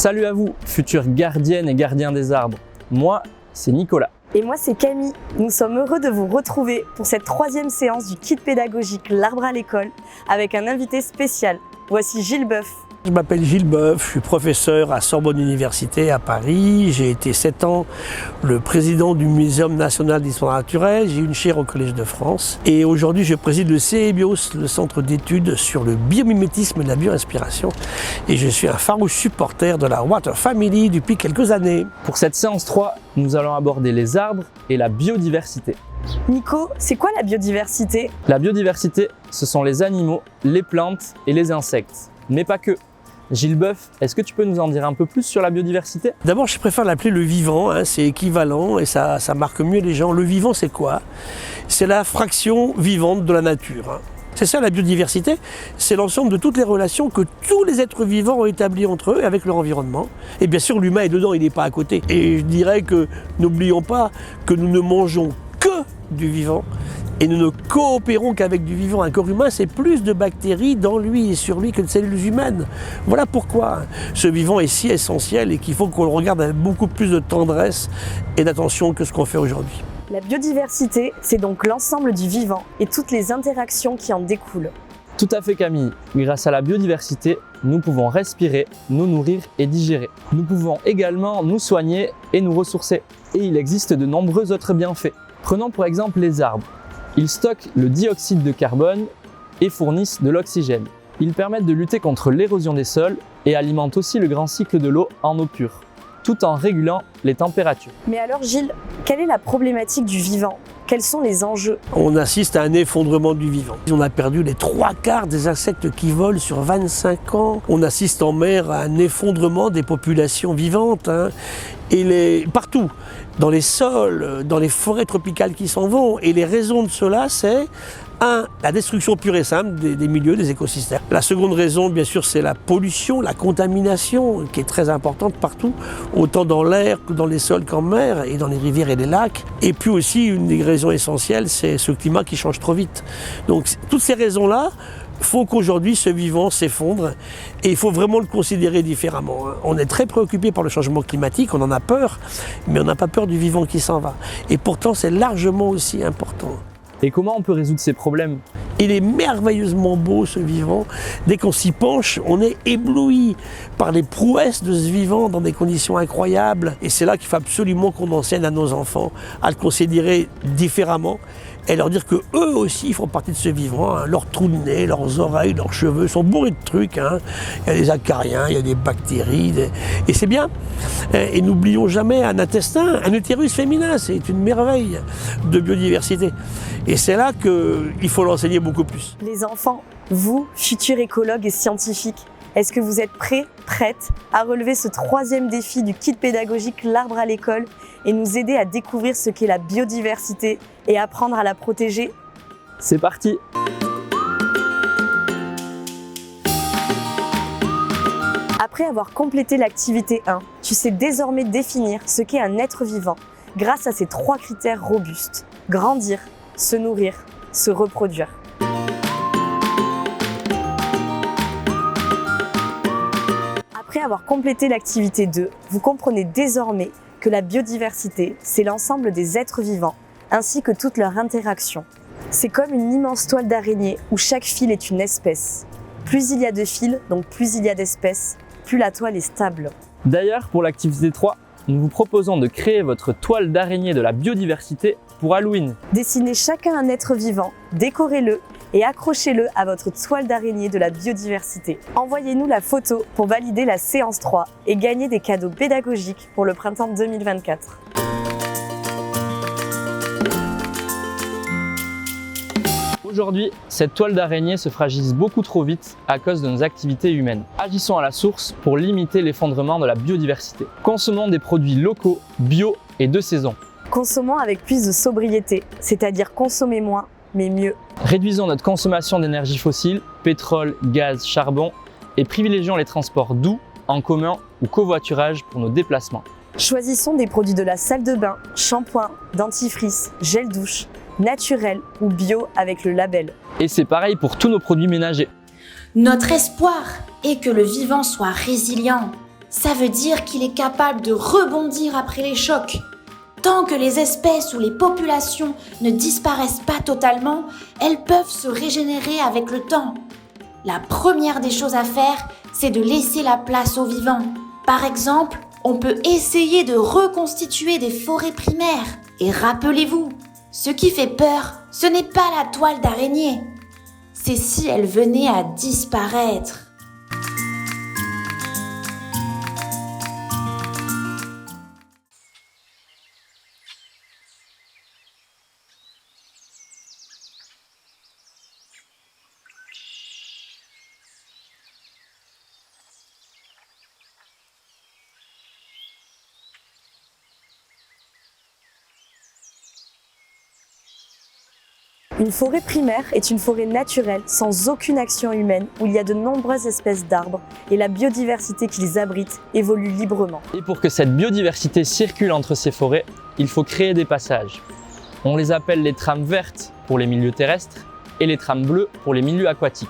Salut à vous, futures gardiennes et gardiens des arbres. Moi, c'est Nicolas. Et moi, c'est Camille. Nous sommes heureux de vous retrouver pour cette 3e séance du kit pédagogique L'Arbre à l'école avec un invité spécial. Voici Gilles Boeuf. Je m'appelle Gilles Boeuf, je suis professeur à Sorbonne Université à Paris. J'ai été 7 ans le président du Muséum national d'histoire naturelle. J'ai eu une chaire au Collège de France. Et aujourd'hui, je préside le CEBIOS, le centre d'études sur le biomimétisme et la bioinspiration. Et je suis un farouche supporter de la Water Family depuis quelques années. Pour cette séance 3, nous allons aborder les arbres et la biodiversité. Nico, c'est quoi la biodiversité? La biodiversité, ce sont les animaux, les plantes et les insectes. Mais pas que. Gilles Boeuf, est-ce que tu peux nous en dire un peu plus sur la biodiversité? D'abord, je préfère l'appeler le vivant, c'est équivalent et ça marque mieux les gens. Le vivant, c'est quoi? C'est la fraction vivante de la nature. C'est ça la biodiversité, c'est l'ensemble de toutes les relations que tous les êtres vivants ont établies entre eux et avec leur environnement. Et bien sûr, l'humain est dedans, il n'est pas à côté. Et je dirais que n'oublions pas que nous ne mangeons que du vivant. Et nous ne coopérons qu'avec du vivant. Un corps humain, c'est plus de bactéries dans lui et sur lui que de cellules humaines. Voilà pourquoi ce vivant est si essentiel et qu'il faut qu'on le regarde avec beaucoup plus de tendresse et d'attention que ce qu'on fait aujourd'hui. La biodiversité, c'est donc l'ensemble du vivant et toutes les interactions qui en découlent. Tout à fait Camille. Grâce à la biodiversité, nous pouvons respirer, nous nourrir et digérer. Nous pouvons également nous soigner et nous ressourcer. Et il existe de nombreux autres bienfaits. Prenons pour exemple les arbres. Ils stockent le dioxyde de carbone et fournissent de l'oxygène. Ils permettent de lutter contre l'érosion des sols et alimentent aussi le grand cycle de l'eau en eau pure, tout en régulant les températures. Mais alors Gilles, quelle est la problématique du vivant? Quels sont les enjeux? On assiste à un effondrement du vivant. On a perdu les 3/4 des insectes qui volent sur 25 ans. On assiste en mer à un effondrement des populations vivantes. Et partout, dans les sols, dans les forêts tropicales qui s'en vont. Et les raisons de cela, c'est la destruction pure et simple des milieux, des écosystèmes. La seconde raison, bien sûr, c'est la pollution, la contamination, qui est très importante partout, autant dans l'air que dans les sols qu'en mer, et dans les rivières et les lacs. Et puis aussi, une des raisons essentielles, c'est ce climat qui change trop vite. Donc, toutes ces raisons-là font qu'aujourd'hui, ce vivant s'effondre et il faut vraiment le considérer différemment. On est très préoccupé par le changement climatique, on en a peur, mais on n'a pas peur du vivant qui s'en va. Et pourtant, c'est largement aussi important. Et comment on peut résoudre ces problèmes? Il est merveilleusement beau ce vivant. Dès qu'on s'y penche, on est ébloui par les prouesses de ce vivant dans des conditions incroyables. Et c'est là qu'il faut absolument qu'on enseigne à nos enfants à le considérer différemment et leur dire qu'eux aussi font partie de ce vivant. Leurs trous de nez, leurs oreilles, leurs cheveux sont bourrés de trucs. Il y a des acariens, il y a des bactéries. Et c'est bien. Et n'oublions jamais un intestin, un utérus féminin. C'est une merveille de biodiversité. Et c'est là qu'il faut l'enseigner beaucoup plus. Les enfants, vous, futurs écologues et scientifiques, est-ce que vous êtes prêtes à relever ce 3e défi du kit pédagogique L'Arbre à l'école et nous aider à découvrir ce qu'est la biodiversité et apprendre à la protéger? C'est parti! Après avoir complété l'activité 1, tu sais désormais définir ce qu'est un être vivant grâce à ces 3 critères robustes: grandir, se nourrir, se reproduire. Après avoir complété l'activité 2, vous comprenez désormais que la biodiversité, c'est l'ensemble des êtres vivants, ainsi que toutes leurs interactions. C'est comme une immense toile d'araignée où chaque fil est une espèce. Plus il y a de fils, donc plus il y a d'espèces, plus la toile est stable. D'ailleurs, pour l'activité 3, nous vous proposons de créer votre toile d'araignée de la biodiversité pour Halloween. Dessinez chacun un être vivant, décorez-le et accrochez-le à votre toile d'araignée de la biodiversité. Envoyez-nous la photo pour valider la séance 3 et gagner des cadeaux pédagogiques pour le printemps 2024. Aujourd'hui, cette toile d'araignée se fragilise beaucoup trop vite à cause de nos activités humaines. Agissons à la source pour limiter l'effondrement de la biodiversité. Consommons des produits locaux, bio et de saison. Consommons avec plus de sobriété, c'est-à-dire consommer moins, mais mieux. Réduisons notre consommation d'énergie fossile, pétrole, gaz, charbon, et privilégions les transports doux, en commun ou covoiturage pour nos déplacements. Choisissons des produits de la salle de bain, shampoing, dentifrice, gel douche, naturel ou bio avec le label. Et c'est pareil pour tous nos produits ménagers. Notre espoir est que le vivant soit résilient, Ça veut dire qu'il est capable de rebondir après les chocs. Tant que les espèces ou les populations ne disparaissent pas totalement, elles peuvent se régénérer avec le temps. La première des choses à faire, c'est de laisser la place aux vivants. Par exemple, on peut essayer de reconstituer des forêts primaires. Et rappelez-vous, ce qui fait peur, ce n'est pas la toile d'araignée. C'est si elle venait à disparaître. Une forêt primaire est une forêt naturelle sans aucune action humaine où il y a de nombreuses espèces d'arbres et la biodiversité qu'ils abritent évolue librement. Et pour que cette biodiversité circule entre ces forêts, il faut créer des passages. On les appelle les trames vertes pour les milieux terrestres et les trames bleues pour les milieux aquatiques.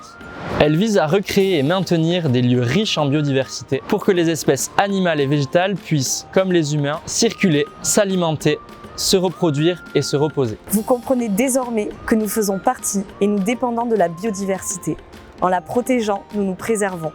Elles visent à recréer et maintenir des lieux riches en biodiversité pour que les espèces animales et végétales puissent, comme les humains, circuler, s'alimenter, se reproduire et se reposer. Vous comprenez désormais que nous faisons partie et nous dépendons de la biodiversité. En la protégeant, nous nous préservons.